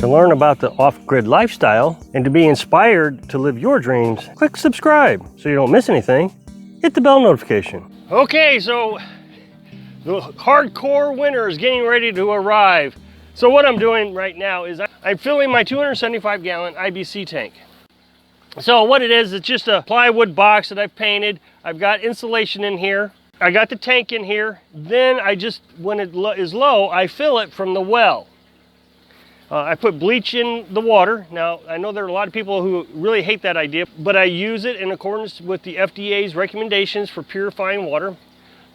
To learn about the off-grid lifestyle and to be inspired to live your dreams, click subscribe so you don't miss anything. Hit the bell notification. Okay, so the hardcore winter is getting ready to arrive. So what I'm doing right now is I'm filling my 275-gallon IBC tank. So what it is, it's just a plywood box that I've painted. I've got insulation in here. I got the tank in here. Then when it is low, I fill it from the well. I put bleach in the water. Now, I know there are a lot of people who really hate that idea, but I use it in accordance with the FDA's recommendations for purifying water.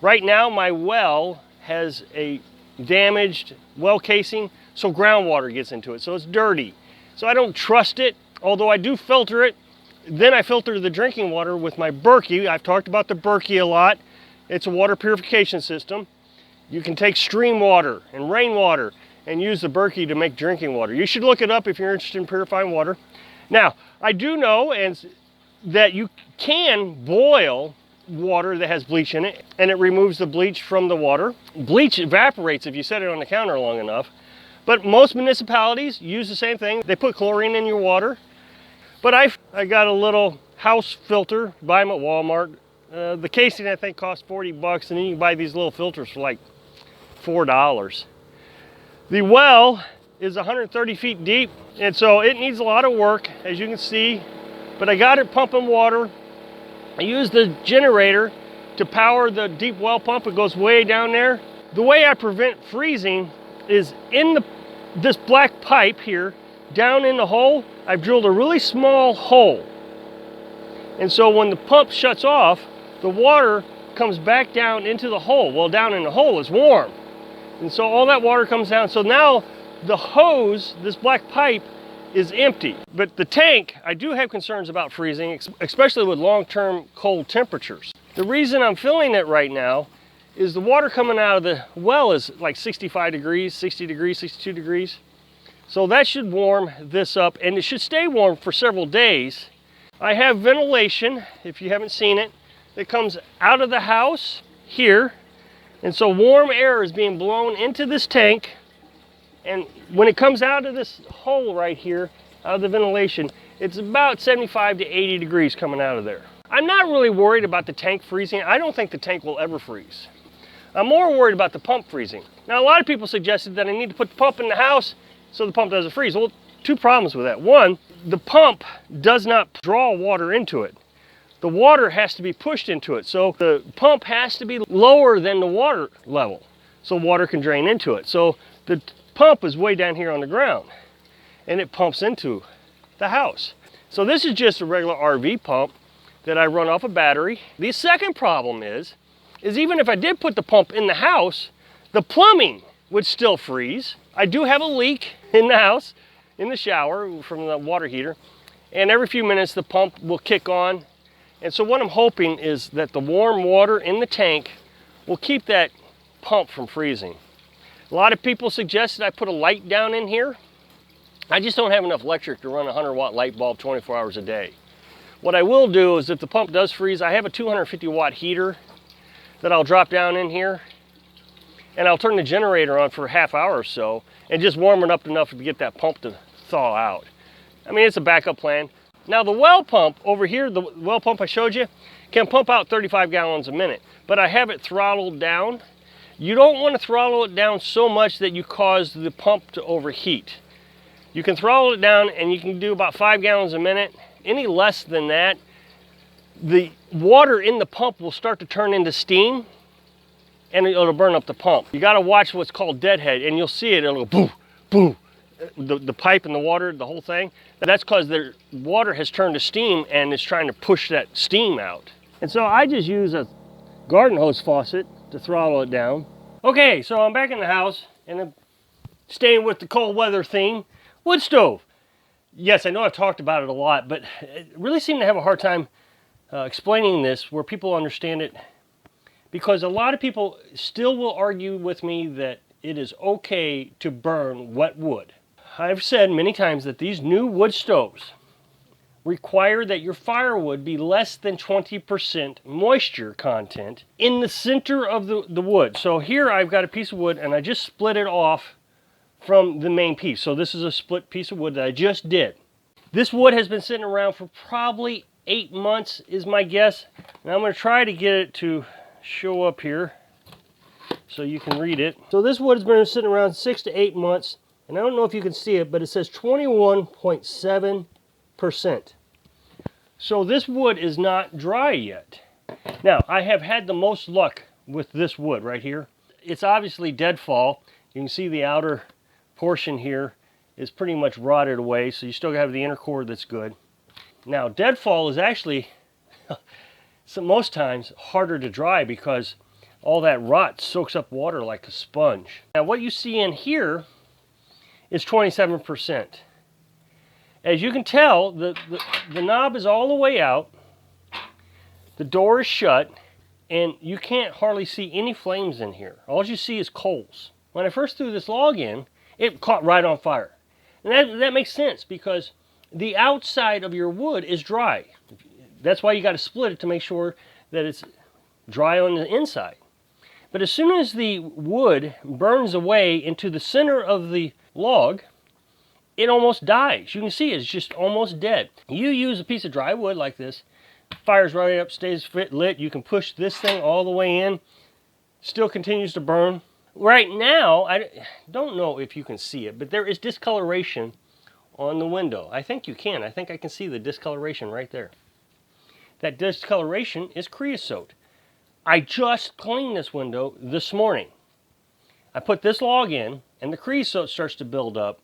Right now, my well has a damaged well casing, so groundwater gets into it, so it's dirty. So I don't trust it, although I do filter it. Then I filter the drinking water with my Berkey. I've talked about the Berkey a lot. It's a water purification system. You can take stream water and rainwater and use the Berkey to make drinking water. You should look it up if you're interested in purifying water. Now, I do know that you can boil water that has bleach in it, and it removes the bleach from the water. Bleach evaporates if you set it on the counter long enough, but most municipalities use the same thing. They put chlorine in your water, but I got a little house filter, buy them at Walmart. The casing I think costs 40 bucks, and then you can buy these little filters for like $4. The well is 130 feet deep, and so it needs a lot of work, as you can see, but I got it pumping water. I use the generator to power the deep well pump. It goes way down there. The way I prevent freezing is in this black pipe here, down in the hole, I've drilled a really small hole. And so when the pump shuts off, the water comes back down into the hole. Well, down in the hole is warm. And so all that water comes down. So now the hose, this black pipe, is empty. But the tank, I do have concerns about freezing, especially with long-term cold temperatures. The reason I'm filling it right now is the water coming out of the well is like 65 degrees, 60 degrees, 62 degrees. So that should warm this up, and it should stay warm for several days. I have ventilation, if you haven't seen it, that comes out of the house here. And so warm air is being blown into this tank, and when it comes out of this hole right here, out of the ventilation, it's about 75 to 80 degrees coming out of there. I'm not really worried about the tank freezing. I don't think the tank will ever freeze. I'm more worried about the pump freezing. Now, a lot of people suggested that I need to put the pump in the house so the pump doesn't freeze. Well, two problems with that. One, the pump does not draw water into it. The water has to be pushed into it. So the pump has to be lower than the water level so water can drain into it. So the pump is way down here on the ground, and it pumps into the house. So this is just a regular RV pump that I run off a battery. The second problem is even if I did put the pump in the house, the plumbing would still freeze. I do have a leak in the house, in the shower from the water heater, and every few minutes the pump will kick on. And so what I'm hoping is that the warm water in the tank will keep that pump from freezing. A lot of people suggested I put a light down in here. I just don't have enough electric to run a 100-watt light bulb 24 hours a day. What I will do is if the pump does freeze, I have a 250-watt heater that I'll drop down in here, and I'll turn the generator on for a half hour or so and just warm it up enough to get that pump to thaw out. I mean, it's a backup plan. Now the well pump over here, the well pump I showed you, can pump out 35 gallons a minute, but I have it throttled down. You don't want to throttle it down so much that you cause the pump to overheat. You can throttle it down and you can do about 5 gallons a minute. Any less than that, the water in the pump will start to turn into steam and it'll burn up the pump. You got to watch what's called deadhead, and you'll see it, it'll go boo, boo. The pipe and the water, the whole thing. That's because the water has turned to steam and it's trying to push that steam out. And so I just use a garden hose faucet to throttle it down. Okay, so I'm back in the house and I'm staying with the cold weather theme. Wood stove. Yes, I know I've talked about it a lot, but I really seem to have a hard time explaining this where people understand it, because a lot of people still will argue with me that it is okay to burn wet wood. I've said many times that these new wood stoves require that your firewood be less than 20% moisture content in the center of the wood. So here I've got a piece of wood and I just split it off from the main piece. So this is a split piece of wood that I just did. This wood has been sitting around for probably 8 months is my guess. And I'm going to try to get it to show up here so you can read it. So this wood has been sitting around 6 to 8 months. And I don't know if you can see it, but it says 21.7%. So this wood is not dry yet. Now, I have had the most luck with this wood right here. It's obviously deadfall. You can see the outer portion here is pretty much rotted away, so you still have the inner core that's good. Now, deadfall is actually, most times, harder to dry because all that rot soaks up water like a sponge. Now, what you see in here is 27%. As you can tell, the knob is all the way out, the door is shut, and you can't hardly see any flames in here. All you see is coals. When I first threw this log in, it caught right on fire. And that makes sense because the outside of your wood is dry. That's why you got to split it to make sure that it's dry on the inside. But as soon as the wood burns away into the center of the log, it almost dies. You can see it's just almost dead. You use a piece of dry wood like this, fires right up, stays lit. You can push this thing all the way in, still continues to burn. Right now, I don't know if you can see it, but there is discoloration on the window. I think you can. I think I can see the discoloration right there. That discoloration is creosote. I just cleaned this window this morning. I put this log in, and the creosote starts to build up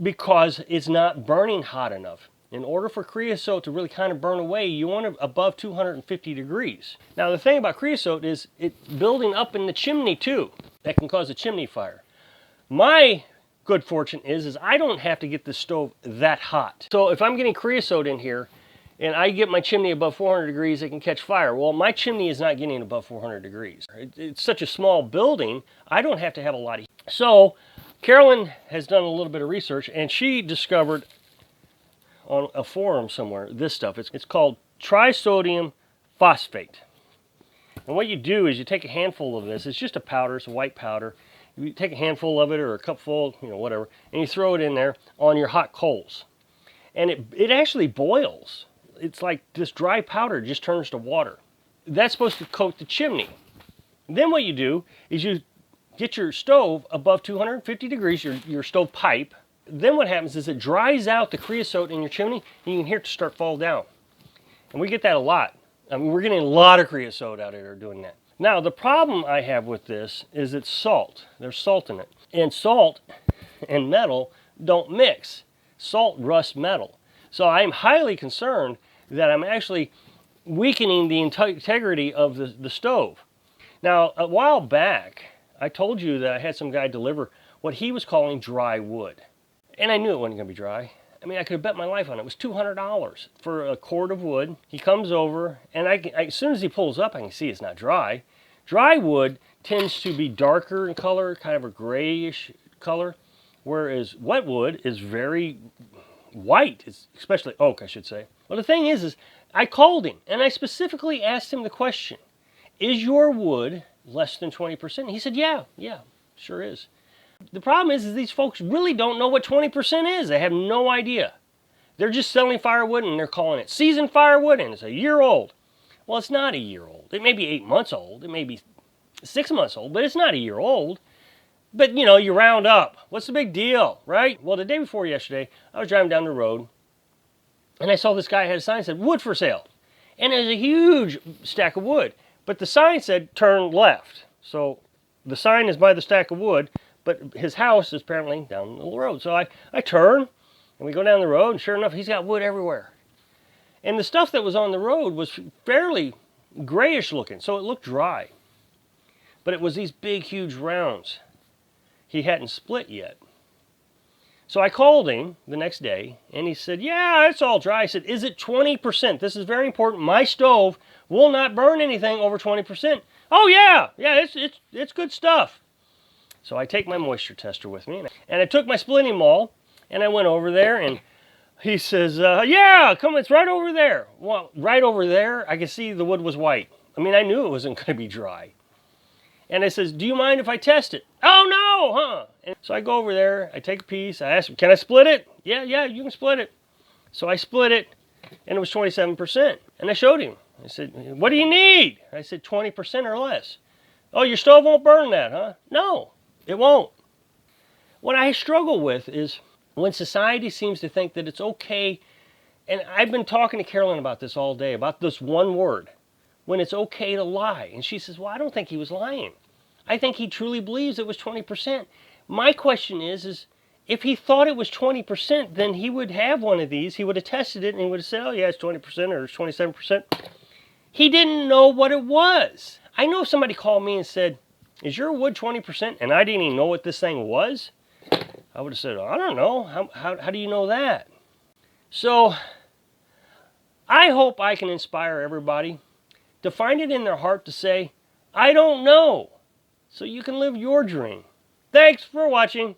because it's not burning hot enough. In order for creosote to really kind of burn away, you want it above 250 degrees. Now, the thing about creosote is it's building up in the chimney too. That can cause a chimney fire. My good fortune is I don't have to get the stove that hot. So if I'm getting creosote in here and I get my chimney above 400 degrees, it can catch fire. Well, my chimney is not getting above 400 degrees. It's such a small building, I don't have to have a lot of heat. So Carolyn has done a little bit of research, and she discovered on a forum somewhere this stuff. It's called trisodium phosphate. And what you do is you take a handful of this. It's just a powder. It's a white powder. You take a handful of it or a cupful, whatever, and you throw it in there on your hot coals. And it actually boils. It's like this dry powder just turns to water. That's supposed to coat the chimney. Then what you do is you get your stove above 250 degrees, your stove pipe. Then what happens is it dries out the creosote in your chimney, and you can hear it start fall down. And we get that a lot. I mean, we're getting a lot of creosote out here doing that. Now, the problem I have with this is it's salt. There's salt in it. And salt and metal don't mix. Salt rusts metal. So I'm highly concerned that I'm actually weakening the integrity of the stove. Now, a while back, I told you that I had some guy deliver what he was calling dry wood. And I knew it wasn't going to be dry. I mean, I could have bet my life on it. It was $200 for a cord of wood. He comes over, and as soon as he pulls up, I can see it's not dry. Dry wood tends to be darker in color, kind of a grayish color, whereas wet wood is very white, especially oak, I should say. Well, the thing is I called him, and I specifically asked him the question, is your wood less than 20%? He said, yeah, sure is. The problem is these folks really don't know what 20% is. They have no idea. They're just selling firewood and they're calling it seasoned firewood and it's a year old. Well, it's not a year old. It may be 8 months old. It may be 6 months old, but it's not a year old. But, you round up. What's the big deal, right? Well, the day before yesterday, I was driving down the road and I saw this guy had a sign that said wood for sale. And it was a huge stack of wood. But the sign said turn left. So the sign is by the stack of wood, but his house is apparently down the road. So I turn, and we go down the road, and sure enough, he's got wood everywhere. And the stuff that was on the road was fairly grayish looking, so it looked dry. But it was these big, huge rounds. He hadn't split yet. So I called him the next day, and he said, yeah, it's all dry. I said, is it 20%? This is very important. My stove will not burn anything over 20%. Oh, yeah, it's good stuff. So I take my moisture tester with me, and I took my splitting maul, and I went over there, and he says, yeah, come, it's right over there. Well, right over there, I could see the wood was white. I mean, I knew it wasn't going to be dry. And I says, do you mind if I test it? Oh, no, huh? And so I go over there, I take a piece, I ask him, can I split it? Yeah, you can split it. So I split it, and it was 27%. And I showed him. I said, what do you need? I said, 20% or less. Oh, your stove won't burn that, huh? No, it won't. What I struggle with is when society seems to think that it's okay, and I've been talking to Carolyn about this all day, about this one word, when it's okay to lie. And she says, well, I don't think he was lying. I think he truly believes it was 20%. My question is if he thought it was 20%, then he would have one of these. He would have tested it and he would have said, oh yeah, it's 20% or it's 27%. He didn't know what it was. I know if somebody called me and said, is your wood 20%? And I didn't even know what this thing was. I would have said, I don't know. How do you know that? So I hope I can inspire everybody to find it in their heart to say, I don't know, so you can live your dream. Thanks for watching.